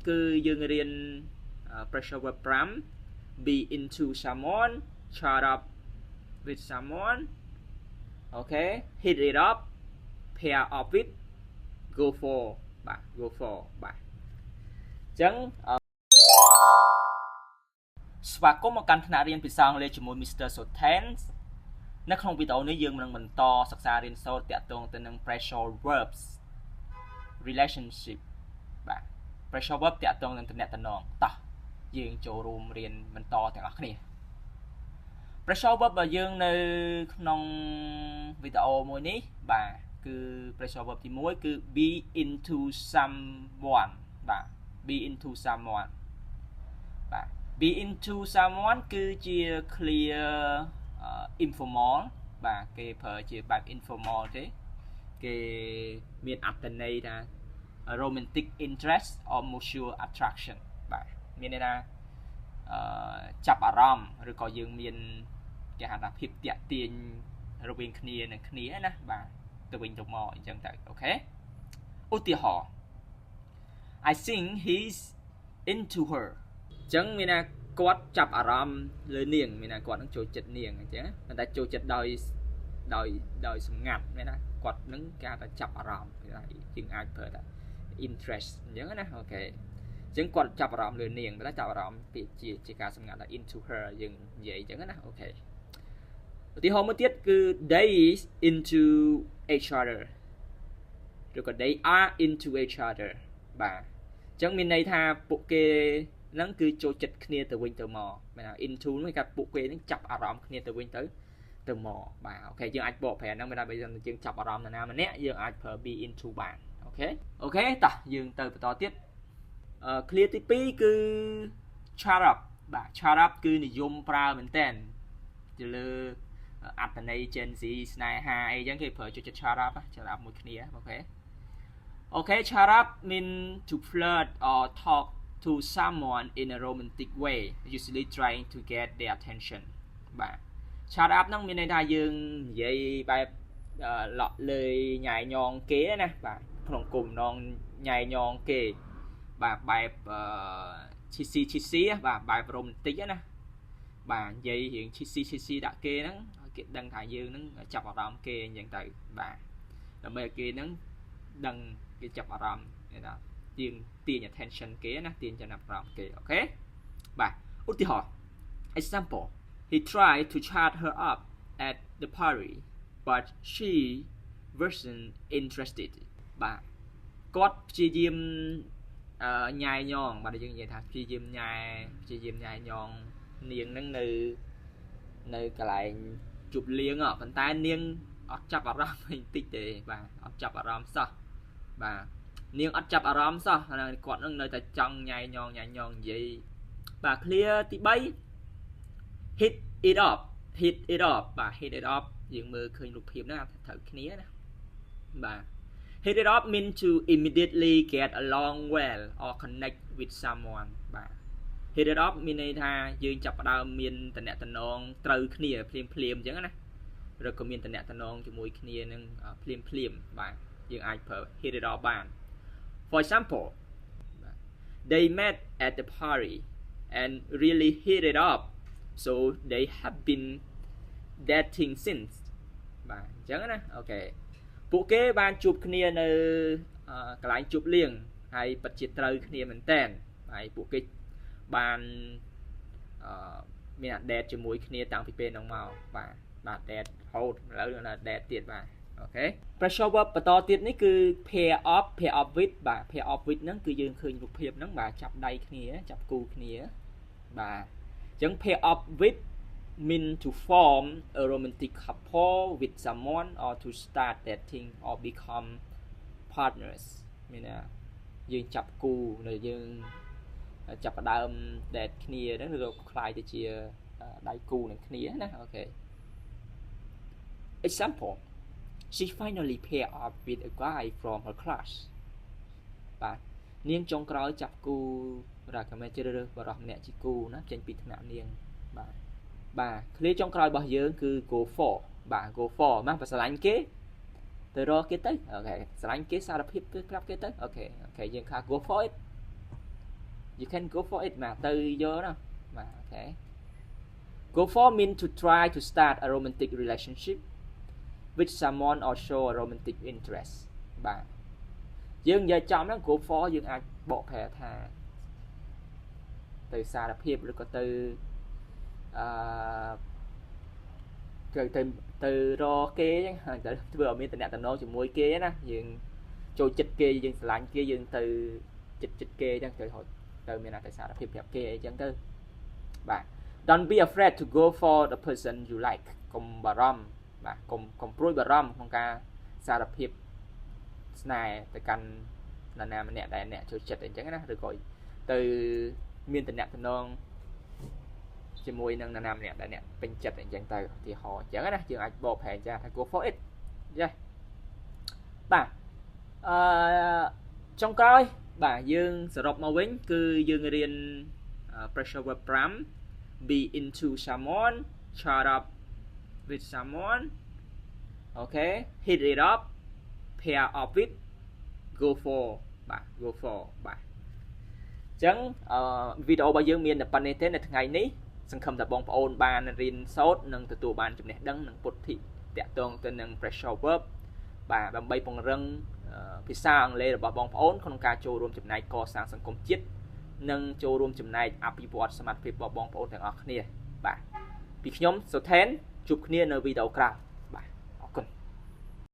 គឺយើងរៀន pressure verb 5 be into someone chat up with someone okay hit it up pair up with go for បាទ go for បាទអញ្ចឹងស្វាគមន៍មកកាន់ថ្នាក់រៀនភាសាអង់គ្លេសជាមួយ Mr. Soten នៅក្នុងវីដេអូនេះយើងនឹងបន្តសិក្សារៀនសូត្រទាក់ទងទៅនឹង pressure verbs relationship បាទ pressure verb ទាក់ទងនឹងទំនាក់ទំនងតោះយើងចូលរួមរៀនបន្តទាំងអស់គ្នា pressure verb របស់យើងនៅក្នុងវីដេអូមួយនេះបាទគឺ pressure verb ទី1គឺ be into someone បាទ be into someone បាទ be into someone គឺជា clear informal បាទគេប្រើជាបែប informal ទេគេមានអត្ថន័យថា romantic interest or mutual attraction បាទមានន័យថាចាប់អារម្មណ៍ឬក៏យើងមានគេហៅថាភាពតាក់ទាញរវាងគ្នានឹងគ្នាណាបាទទៅវិញទៅមកអញ្ចឹងទៅអូខេឧទាហរណ៍ I think he's into her អញ្ចឹងមានថាគាត់ចាប់អារម្មណ៍លើនាងមានថាគាត់នឹងចូលចិត្តនាងអញ្ចឹងប៉ុន្តែចូលចិត្តដោយសម្ងាត់មានថាគាត់នឹងគេថាចាប់អារម្មណ៍យើងអាចប្រើថា interest អញ្ចឹងណាអូខេអញ្ចឹងគាត់ចាប់អារម្មណ៍លើនាងតែចាប់អារម្មណ៍ពីជាការសម្ងាត់ថា into her យើងនិយាយអញ្ចឹងណាអូខេឧទាហរណ៍មួយទៀតគឺ they is into each other ឬក៏ they are into each other បាទអញ្ចឹងមានន័យថាពួកគេហ្នឹងគឺចូលចិត្តគ្នាទៅវិញទៅមកមានថា into ហ្នឹងគេថាពួកគេហ្នឹងចាប់អារម្មណ៍គ្នាទៅវិញទៅមកបាទអូខេយើងអាចបកប្រែហ្នឹងមានថាបើយើងចាប់អារម្មណ៍នរណាម្នាក់យើងអាចប្រើ be into បានអូខេតោះយើងទៅបន្តទៀតclear ទី2គឺ chat up បាទ chat up គឺនិយមប្រើមែនតើទៅលើអត្ថន័យ Gen Z ស្នេហាអីចឹងគេប្រើចូលចិត្ត chat up មួយគ្នាអូខេ chat up mean to flirt or talk to someone in a romantic way usually trying to get their attention បាទ chat up ហ្នឹងមានន័យថាយើងនិយាយបែបលក់លើញ៉ាយញងគេណាបាទក្នុងគំនងញ៉ាយញងគេបាទបែបឈីស៊ីបាទបែប romantic ណាបាទនិយាយរឿងឈីស៊ីដាក់គេហ្នឹងឲ្យគេដឹងថាយើងហ្នឹងចាប់អារម្មណ៍គេអញ្ចឹងទៅបាទដើម្បីឲ្យគេហ្នឹងដឹងគេចាប់អារម្មណ៍គេថាយើងទាញ attention គេណាទាញចំណាប់អារម្មណ៍គេអូខេបាទឧទាហរណ៍ example he tried to chat her up at the party but she wasn't interested បាទគាត់ព្យាយាមញ៉ាយញងបាទយើងនិយាយថាព្យាយាមញ៉ាយញងនាងហ្នឹងនៅកន្លែងជប់លៀងប៉ុន្តែនាងអត់ចាប់អារម្មណ៍បន្តិចទេបាទអត់ចាប់អារម្មណ៍សោះបាទនាងអត់ចាប់អារម្មណ៍សោះគាត់នឹងនៅតែចង់ញ៉ាយញងនិយាយបាទ clear ទី3 hit it up បាទ hit it up យើងមើលឃើញរូបភាពហ្នឹងត្រូវគ្នាណាបាទ hit it up mean to immediately get along well or connect with someone បាទ hit it up មានន័យថាយើងចាប់ផ្ដើមមានតំណែងត្រូវគ្នាភ្លាមអញ្ចឹងណាឬក៏មានតំណែងជាមួយគ្នានឹងភ្លាមបាទយើងអាចប្រើ hit it up បាន for example they met at the party and really hit it up so they have been dating since បាទអញ្ចឹងណាអូខេពួកគេបានជួបគ្នានៅកន្លែងជួបលៀងហើយពិតជាត្រូវគ្នាមែនតើហើយពួកគេបានមាន date ជាមួយគ្នាតាំងពីពេលហ្នឹងមកបាទ date រហូតឥឡូវនៅ date ទៀតបាទអូខេ pressure verb បន្តទៀតនេះគឺ pair up with បាទ pair up with ហ្នឹងគឺយើងឃើញរូបភាពហ្នឹងបាទចាប់ដៃគ្នាចាប់គូគ្នាបាទអញ្ចឹង pair up with mean to form a romantic couple with someone or to start dating or become partners មានថាយើងចាប់គូនៅយើងចាប់ផ្ដើម date គ្នាហ្នឹងឬក៏ខ្លាយទៅជាដៃគូនឹងគ្នាណាអូខេ example she finally paired up with a guy from her class បាទនាងចុងក្រោយចាប់គូrecommend ជ្រើសរើសបរិសុទ្ធម្នាក់ជាគូណាចេញពីថ្នាក់នាងបាទ clear ចុងក្រោយរបស់យើងគឺ go for បាទ go for ណាបើស្រឡាញ់គេទៅរកគេទៅអូខេស្រឡាញ់គេសារភាពទៅប្រាប់គេទៅអូខេយើងថា go for it you can go for it បាទទៅយកណាបាទ okay go for mean to try to start a romantic relationship with someone or show a romantic interest បាទយើងនិយាយចំហ្នឹង go for យើងអាចបកប្រែថាទៅសារភាពឬក៏ទៅទៅរកគេអញ្ចឹងទៅធ្វើឲ្យមានតំណែងជាមួយគេណាយើងចូលចិត្តគេយើងស្រឡាញ់គេយើងទៅចិត្តគេអញ្ចឹងទៅមានតែសារភាពប្រាប់គេអីចឹងទៅបាទ don't be afraid to go for the person you like កុំបារម្ភបាទកុំព្រួយបារម្ភក្នុងការសារភាពស្នេហ៍ទៅកាន់នរណាម្នាក់ដែលអ្នកចូលចិត្តអញ្ចឹងណាឬក៏ទៅមានតំណែងជាមួយនឹងនរណាម្នាក់ដែលអ្នកពេញចិត្តអញ្ចឹងទៅឧទាហរណ៍អញ្ចឹងណាយើងអាចបកប្រែចាថា go for it ចាបាទចុងក្រោយបាទយើងសរុបមកវិញគឺយើងរៀន pressure verb 5 be into someone chat up with someone okay hit it up pair up with go for បាទ go for បាទអញ្ចឹងវីដេអូរបស់យើងមានតែប៉ុណ្្នេះទេនៅថ្ងៃនេះសង្ឃឹមថាបងប្អូនបានរៀនសូត្រនិងទទួលបានចំណេះដឹងនិងពុទ្ធិតាក់ទងទៅនឹង pressure verb បាទដើម្បីពង្រឹងភាសាអង់គ្លេសរបស់បងប្អូនក្នុងការចូលរួមចំណែកកសាងសង្គមជាតិនិងចូលរួមចំណែកអភិវឌ្ឍសមត្ថភាពរបស់បងប្អូនទាំងអស់គ្នាបាទពីខ្ញុំសុថេនជួបគ្នានៅវីដេអូក្រោយ